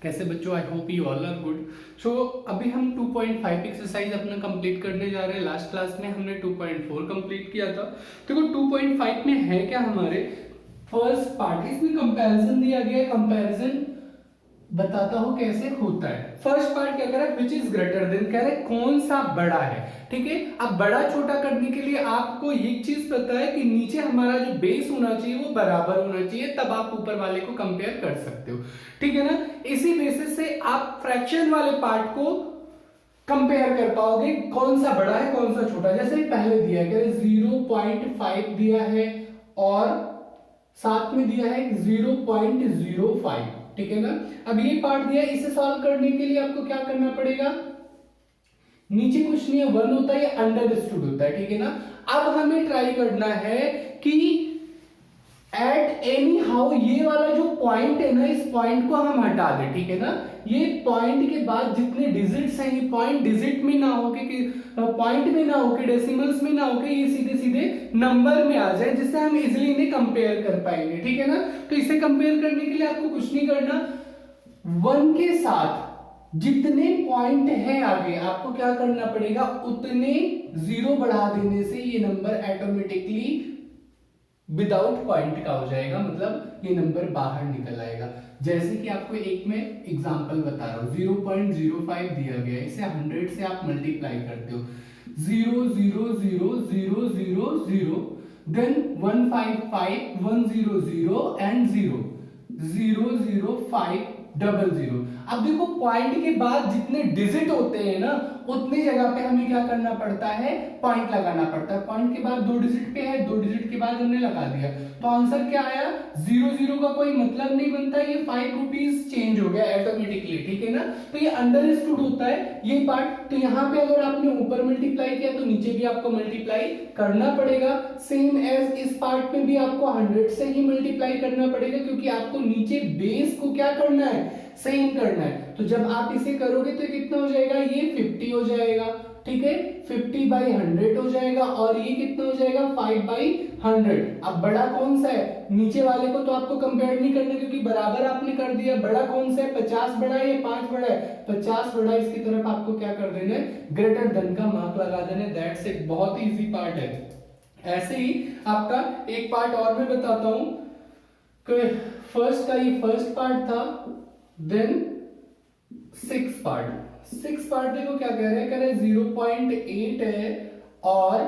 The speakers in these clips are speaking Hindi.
कैसे बच्चों, I hope you all are good. So अभी हम 2.5 एक्सरसाइज अपना कंप्लीट करने जा रहे हैं। लास्ट क्लास में हमने 2.4 कंप्लीट किया था। देखो 2.5 में है क्या, हमारे फर्स्ट पार्ट, इसमें कंपैरिजन दिया गया है। कंपैरिजन बताता हूं कैसे होता है। फर्स्ट पार्ट क्या कह रहा है, विच इज ग्रेटर देन, कह रहा है कौन सा बड़ा है। ठीक है, अब बड़ा छोटा करने के लिए आपको एक चीज पता है कि नीचे हमारा जो बेस होना चाहिए वो बराबर होना चाहिए, तब आप ऊपर वाले को कंपेयर कर सकते हो। ठीक है ना, इसी बेसिस से आप फ्रैक्शन वाले पार्ट को कंपेयर कर पाओगे, कौन सा बड़ा है कौन सा छोटा। जैसे पहले दिया है 0.5 दिया है और साथ में दिया है 0.05। ठीक है ना, अब ये पार्ट दिया है, इसे सॉल्व करने के लिए आपको क्या करना पड़ेगा, नीचे कुछ नहीं है, 1 होता है, अंडरस्टूड होता है। ठीक है ना, अब हमें ट्राई करना है कि एट एनी हाउ ये वाला जो पॉइंट है ना, इस पॉइंट को हम हटा दें। ठीक है ना, ये पॉइंट के बाद जितने डिजिट्स हैं, ये पॉइंट डिजिट में ना होके, पॉइंट में ना होके, डेसिमल्स में ना होके, ये सीधे सीधे नंबर में आ जाए, जिससे हम इजिली इन्हें कंपेयर कर पाएंगे। ठीक है ना, तो इसे कंपेयर करने के लिए आपको कुछ नहीं करना, 1 के साथ जितने पॉइंट है आगे आपको क्या करना पड़ेगा, उतने 0 बढ़ा देने से ये नंबर ऑटोमेटिकली विदाउट पॉइंट का हो जाएगा, मतलब ये नंबर बाहर निकल आएगा। जैसे कि आपको एक में एग्जांपल बता रहा हूं, 0.05 दिया गया है, इसे 100 से आप मल्टीप्लाई करते हो, 0 0 0 0 0 0, देन 155 100 एंड 0 0 0 5 00। अब देखो पॉइंट के बाद जितने डिजिट होते हैं ना, उतनी जगह पे हमें क्या करना पड़ता है, पॉइंट लगाना पड़ता है। पॉइंट के बाद 2 डिजिट पे है, 2 डिजिट के बाद हमने लगा दिया, तो आंसर क्या आया, 0 का कोई मतलब नहीं बनता, ये 5 रुपीज चेंज हो गया ऑटोमेटिकली। ठीक है ना, तो ये अंडरस्टूड होता है ये पार्ट। तो यहाँ पे अगर आपने ऊपर मल्टीप्लाई किया तो नीचे भी आपको मल्टीप्लाई करना पड़ेगा। सेम एज इस पार्ट में भी आपको 100 से ही मल्टीप्लाई करना पड़ेगा, क्योंकि आपको नीचे बेस को क्या करना है, सेम करना है। तो जब आप इसे करोगे तो कितना हो जाएगा, ये 50 हो जाएगा। ठीक है, 50/100 हो जाएगा, और ये कितना हो जाएगा, 5/100। अब बड़ा कौन सा है, नीचे वाले को तो आपको कंपेयर नहीं करना, क्योंकि बराबर आपने कर दिया। बड़ा कौन सा है, 50 बड़ा है या 5 बड़ा है, 50 बड़ा है। इसकी तरफ आपको क्या कर देना है, ग्रेटर देन का मार्क लगा देना है। दैट्स इट, बहुत ही इजी पार्ट है। ऐसे ही आपका एक पार्ट और मैं बताता हूं, फर्स्ट का ये फर्स्ट पार्ट था, देन 6 पार्ट देखो क्या कह रहे हैं, कह रहे हैं 0.8 है और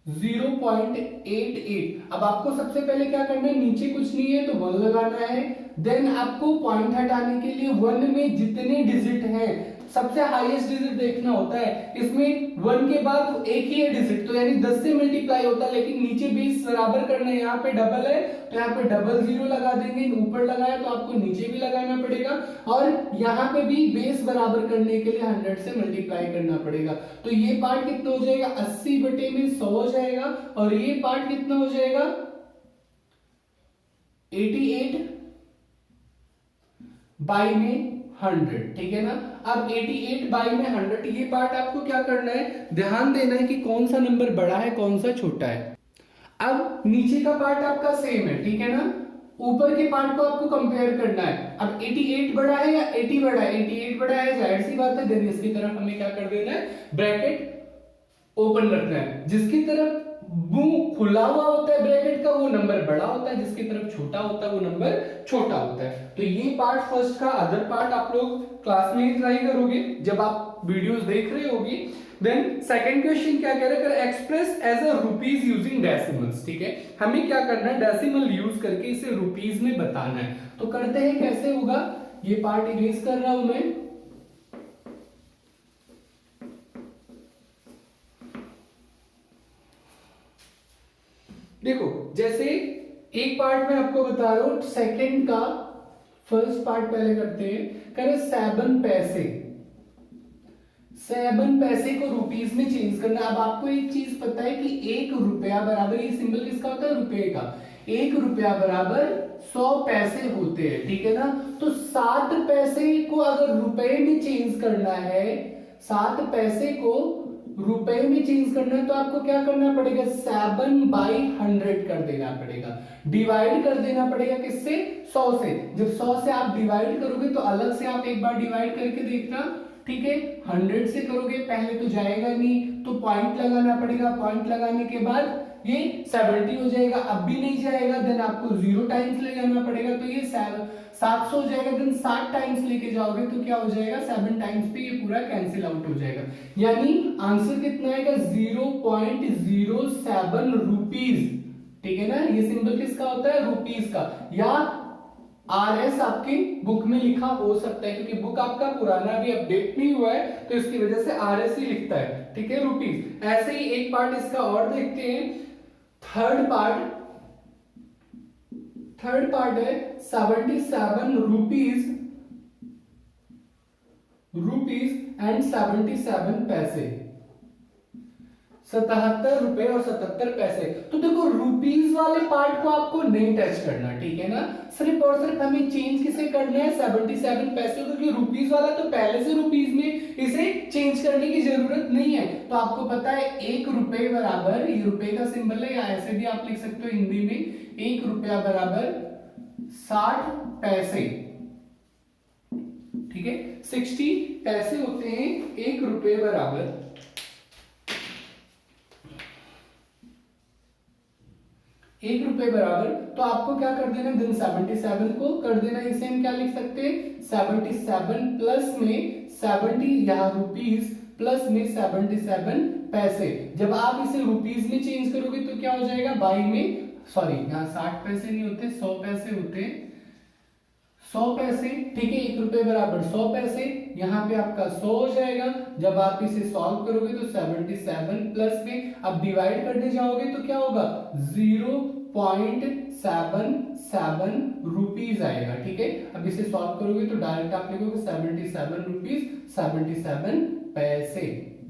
0.88। अब आपको सबसे पहले क्या करना है, नीचे कुछ नहीं है तो 1 लगाना है, देन आपको पॉइंट हटाने के लिए 1 में जितने डिजिट हैं सबसे हाईएस्ट डिजिट देखना होता है। इसमें 1 के बाद एक ही है डिजिट, तो यानी 10 से मल्टीप्लाई होता है, लेकिन नीचे बेस बराबर करना है, यहाँ पे डबल है तो यहाँ पे डबल 0 लगा देंगे, ऊपर लगाया तो आपको नीचे भी लगाना पड़ेगा, और यहाँ पे भी बेस बराबर करने के लिए 100 से मल्टीप्लाई करना पड़ेगा। तो ये पार्ट कितना हो जाएगा, 80/100 हो जाएगा, और ये पार्ट कितना हो जाएगा, 88/100। ठीक है ना, अब 88/100, ये पार्ट आपको क्या करना है, ध्यान देना है कि कौन सा नंबर बड़ा है कौन सा छोटा है। अब नीचे का पार्ट आपका सेम है, ठीक है ना, ऊपर के पार्ट को आपको कंपेयर करना है। अब 88 बड़ा है या 80 बड़ा है, 88 बड़ा है, जाहिर सी बात है, देन इसकी तरफ हमें क्या कर देना है, ब्रैकेट ओपन रखना है। जिसकी तरफ मुंह खुला हुआ होता है ब्रैकेट का, वो नंबर बड़ा होता है, जिसकी तरफ छोटा होता है वो नंबर छोटा होता है। तो ये पार्ट फर्स्ट का, अदर पार्ट आप लोग क्लास में ही ट्राई करोगे जब आप वीडियोस देख रहे होगी। देन सेकंड क्वेश्चन क्या कह रहा है, express as a rupees using decimals. ठीक है, हमें क्या करना है, डेसिमल यूज करके इसे रुपीज में बताना है। तो करते हैं, कैसे होगा, ये पार्ट इरेज कर रहा हूं मैं। देखो जैसे एक पार्ट में आपको बता रहा हूं, सेकंड का फर्स्ट पार्ट पहले करते हैं। करे 7 पैसे, 7 पैसे को रुपीस में चेंज करना। अब आपको एक चीज पता है कि 1 रुपया बराबर, ये सिंबल किसका होता है, रुपए का। 1 रुपया बराबर 100 पैसे होते हैं। ठीक है ना, तो 7 पैसे को अगर रुपए में चेंज करना है, 7 पैसे को रुपए में चेंज करना है तो आपको क्या करना पड़ेगा, 7/100 कर देना पड़ेगा, डिवाइड कर देना पड़ेगा किससे, 100 से। जब 100 से आप डिवाइड करोगे तो अलग से आप एक बार डिवाइड करके देखना, ठीक है। 100 से करोगे पहले तो जाएगा नहीं, तो पॉइंट लगाना पड़ेगा, पॉइंट लगाने के बाद ये 70 हो जाएगा, अब भी नहीं जाएगा, देन आपको 0 टाइम्स ले जाना पड़ेगा, तो ये 700 हो जाएगा, देन 60 टाइम्स लेके जाओगे तो क्या हो जाएगा, 7 टाइम्स पे ये पूरा कैंसिल आउट हो जाएगा। यानी आंसर कितना आएगा, 0.07 रुपीज, ठीक है ना। ये सिंबल किसका होता है, रुपीज का, या RS आपकी बुक में लिखा हो सकता है, क्योंकि बुक आपका पुराना अभी अपडेट नहीं हुआ है तो इसकी वजह से RS ही लिखता है, ठीक है, रुपीज। ऐसे ही एक पार्ट इसका और देखते हैं, थर्ड पार्ट है 77 रुपीज एंड 77 पैसे, 77 रुपए और 77 पैसे। तो देखो रुपीज वाले पार्ट को आपको नहीं टच करना, ठीक है ना, सिर्फ और सिर्फ हमें चेंज किसे करना है, 77 पैसे, क्योंकि रुपीज वाला तो पहले से रुपीज में, इसे चेंज करने की जरूरत नहीं है। तो आपको पता है 1 रुपए बराबर, ये रुपए का सिंबल है, या ऐसे भी आप लिख सकते हो हिंदी में, 1 रुपया बराबर 60 पैसे, ठीक है, 60 पैसे होते हैं 1 रुपए बराबर। 1 रुपए बराबर, तो आपको क्या कर देना, दिन 77 को कर देना, इसे हम क्या लिख सकते हैं, 77 प्लस में 70, यहाँ रुपीज प्लस में 77 पैसे। जब आप इसे रुपीज में चेंज करोगे तो क्या हो जाएगा, बाई में, सॉरी यहाँ 60 पैसे नहीं होते, 100 पैसे होते, 100 पैसे, ठीक है, 1 रुपए बराबर 100 पैसे, यहाँ पे आपका 100 हो जाएगा। जब आप इसे सॉल्व करोगे तो 77 प्लस में अब डिवाइड करने जाओगे तो क्या होगा, 0.77 रुपीज आएगा, ठीक है। अब इसे सॉल्व करोगे तो डायरेक्ट आप लिखोगे 77 रुपीज 77 पैसे,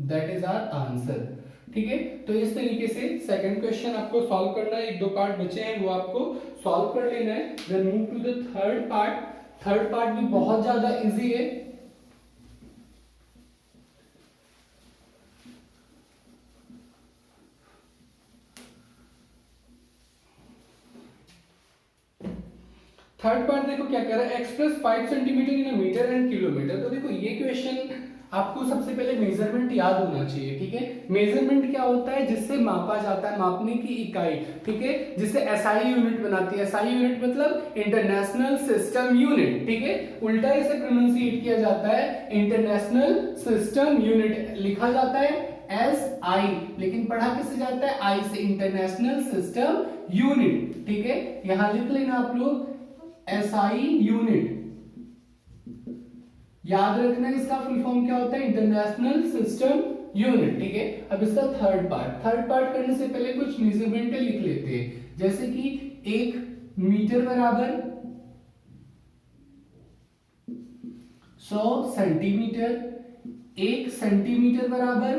दैट इज आवर आंसर, ठीक है। तो इस तरीके से सेकंड क्वेश्चन आपको सॉल्व करना है, 1-2 पार्ट बचे हैं वो आपको सॉल्व कर लेना है। Then move to the third part. Third part भी बहुत ज्यादा इजी है। थर्ड पार्ट देखो क्या कह रहा है, express 5 centimetre in metre and kilometre. तो देखो ये क्वेश्चन आपको सबसे पहले मेजरमेंट याद होना चाहिए, ठीक है। मेजरमेंट क्या होता है, जिससे मापा जाता है, मापने की इकाई, ठीक है, जिससे SI यूनिट बनाती है। SI यूनिट मतलब इंटरनेशनल सिस्टम यूनिट, ठीक है, उल्टा इसे प्रोनाउंसिएट किया जाता है इंटरनेशनल सिस्टम यूनिट, लिखा जाता है SI, लेकिन पढ़ा किससे जाता है, I से, इंटरनेशनल सिस्टम यूनिट, ठीक है। यहां लिख लेना आप लोग SI यूनिट, याद रखना इसका फुल फॉर्म क्या होता है, इंटरनेशनल सिस्टम यूनिट, ठीक है। अब इसका थर्ड पार्ट करने से पहले कुछ मेजरमेंट लिख लेते हैं, जैसे कि 1 मीटर बराबर 100 सेंटीमीटर, 1 सेंटीमीटर बराबर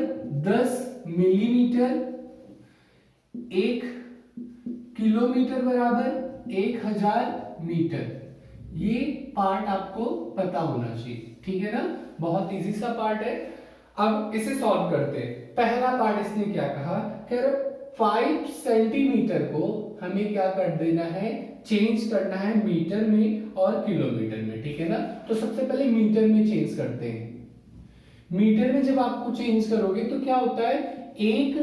10 मिलीमीटर, 1 किलोमीटर बराबर 1000 मीटर। ये पार्ट आपको पता होना चाहिए, ठीक है ना, बहुत इजी सा पार्ट है। अब इसे सॉल्व करते हैं। पहला पार्ट इसने क्या कहा, कह रहा 5 सेंटीमीटर को हमें क्या कर देना है, चेंज करना है मीटर में और किलोमीटर में, ठीक है ना। तो सबसे पहले मीटर में चेंज करते हैं। मीटर में जब आपको चेंज करोगे तो क्या होता है, 1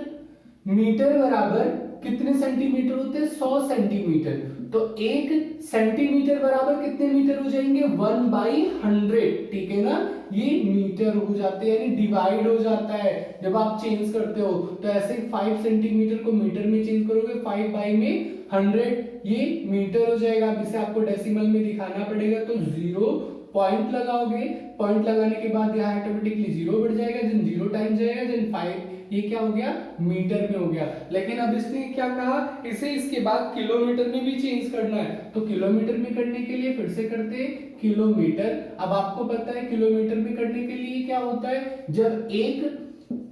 मीटर बराबर कितने सेंटीमीटर होते हैं, 100 सेंटीमीटर। तो 1 सेंटीमीटर बराबर कितने मीटर हो जाएंगे, 1/100, ठीक है ना। ये मीटर हो जाते हैं, यानी डिवाइड हो जाता है जब आप चेंज करते हो। तो ऐसे 5 सेंटीमीटर को मीटर में चेंज करोगे, 5/100, ये मीटर हो जाएगा। अब इसे आपको डेसिमल में दिखाना पड़ेगा, तो 0 पॉइंट लगाओगे, पॉइंट लगाने के बाद यहाँ ऑटोमेटिकली 0 बढ़ जाएगा, जब 0 टाइम जाएगा, जब 5, ये क्या हो गया, मीटर में हो गया। लेकिन अब इसने क्या कहा, इसे इसके बाद किलोमीटर में भी चेंज करना है। तो किलोमीटर में करने के लिए फिर से करते हैं किलोमीटर। अब आपको पता है किलोमीटर में करने के लिए क्या होता है, जब 1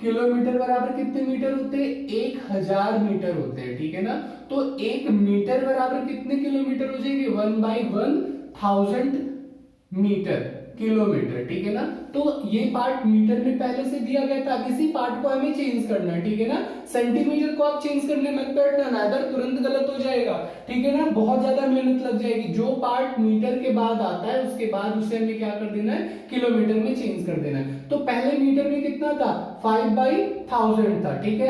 किलोमीटर बराबर कितने मीटर होते हैं, 1000 मीटर होते हैं, ठीक है ना। तो 1 मीटर बराबर कितने किलोमीटर हो जाएंगे, 1/1000 मीटर, किलोमीटर, ठीक है ना। तो ये पार्ट मीटर में पहले से दिया गया था, अब इसी पार्ट को हमें चेंज करना है, ठीक है ना। सेंटीमीटर को आप चेंज करने मत बैठना, नादर तुरंत गलत हो जाएगा, ठीक है ना, बहुत ज्यादा मेहनत लग जाएगी। जो पार्ट मीटर के बाद आता है उसके बाद उसे हमें क्या कर देना है, किलोमीटर में चेंज कर देना है। तो पहले मीटर में कितना था, 5/1000 था, ठीक है,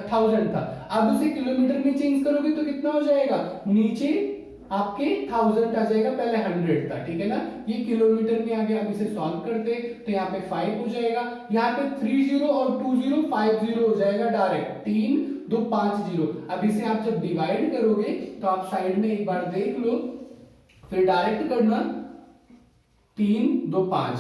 1000 था। अब उसे किलोमीटर में चेंज करोगे तो कितना हो जाएगा, नीचे आपके 1000 आ जाएगा, पहले 100 था, ठीक है ना। ये किलोमीटर में आ गया। अब इसे सॉल्व करते तो यहाँ पे 5 हो जाएगा, यहाँ पे 30 और 20 50 हो जाएगा डायरेक्ट, 3 2 5 0। अब इसे आप जब डिवाइड करोगे तो आप साइड में एक बार देख लो, फिर डायरेक्ट करना, 3 2 5,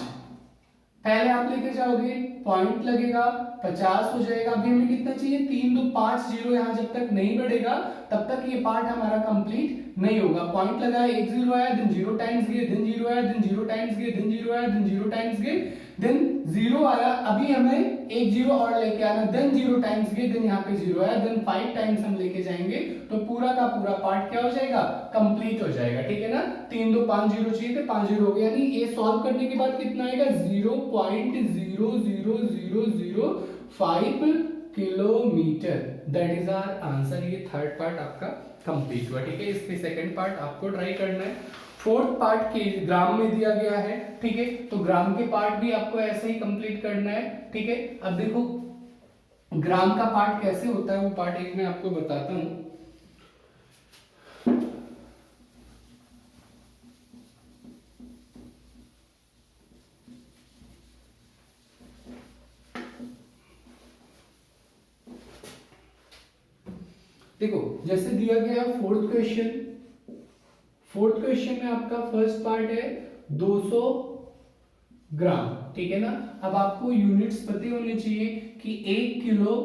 पहले आप लेके जाओगे, पॉइंट लगेगा, 50 हो जाएगा। अभी हमें कितना चाहिए, 3 2 5 0। यहाँ जब तक नहीं बढ़ेगा तब तक ये पार्ट हमारा कंप्लीट नहीं होगा। पॉइंट लगाया, 1 0 आया, देन 0 टाइम्स गए, देन 0 आया, देन 0 टाइम्स गए, देन 0 आया, देन 0 टाइम्स गए, देन 0 आया। अभी हमें 1 0 और लेके आना, देन 0 टाइम्स गए, देन यहाँ पे 0 आया, देन 5 टाइम्स हम लेके जाएंगे तो पूरा का पूरा पार्ट क्या हो जाएगा, कंप्लीट हो जाएगा, ठीक है ना। 3 2 5 0 चाहिए थे, 5 0 हो गया। यानी ये सॉल्व करने के बाद कितना आएगा, 0.00005 kilometre. That is our answer. ये थर्ड पार्ट आपका कंप्लीट हुआ, ठीक है। इसके सेकंड पार्ट आपको ट्राई करना है। फोर्थ पार्ट के ग्राम में दिया गया है, ठीक है, तो ग्राम के पार्ट भी आपको ऐसे ही कंप्लीट करना है, ठीक है। अब देखो ग्राम का पार्ट कैसे होता है, वो पार्ट एक मैं आपको बताता हूं। देखो जैसे दिया गया है फोर्थ क्वेश्चन में आपका फर्स्ट पार्ट है 200 ग्राम, ठीक है ना। अब आपको यूनिट्स पते होने चाहिए कि 1 किलो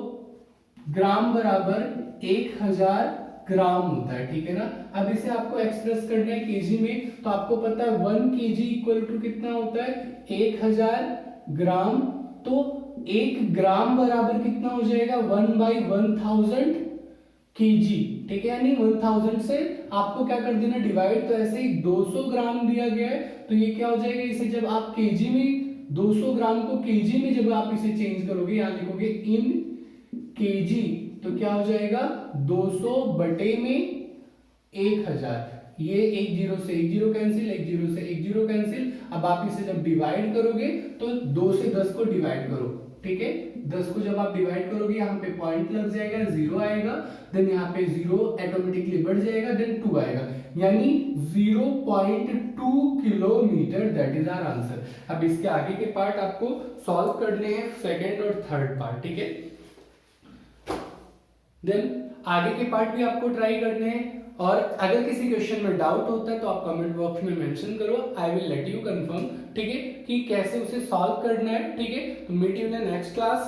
ग्राम बराबर 1000 ग्राम होता है, ठीक है ना। अब इसे आपको एक्सप्रेस करना है केजी में, तो आपको पता है 1 केजी इक्वल टू कितना होता है, 1000 ग्राम। तो 1 ग्राम बराबर कितना हो जाएगा, 1/1000 केजी, ठीक है। यानी 1000 से आपको क्या कर देना, डिवाइड। तो ऐसे ही 200 ग्राम दिया गया है, तो ये क्या हो जाएगा, इसे जब आप केजी में 200 ग्राम को केजी में जब आप इसे चेंज करोगे, यहां लिखोगे इन केजी, तो क्या हो जाएगा 200 बटे में 1000। ये 1 0 से 1 0 कैंसिल, 1 0 से 1 0 कैंसिल। अब आप इसे जब डिवाइड करोगे तो 2 से 10 को डिवाइड करो, ठीक है। 10 को जब आप डिवाइड करोगे यहाँ पे पॉइंट लग जाएगा, 0 आएगा, देन यहाँ पे 0 ऑटोमेटिकली बढ़ जाएगा, देन 2 आएगा, यानी 0.2 kilometre. That is our answer. अब इसके आगे के पार्ट आपको सॉल्व करने हैं, सेकंड और थर्ड पार्ट, ठीक है। देन आगे के पार्ट भी आपको ट्राई करने हैं, और अगर किसी क्वेश्चन में डाउट होता है तो आप कमेंट बॉक्स में मेंशन करो, I will let you confirm, ठीक है, कि कैसे उसे सॉल्व करना है, ठीक है। तो meet you in the next class.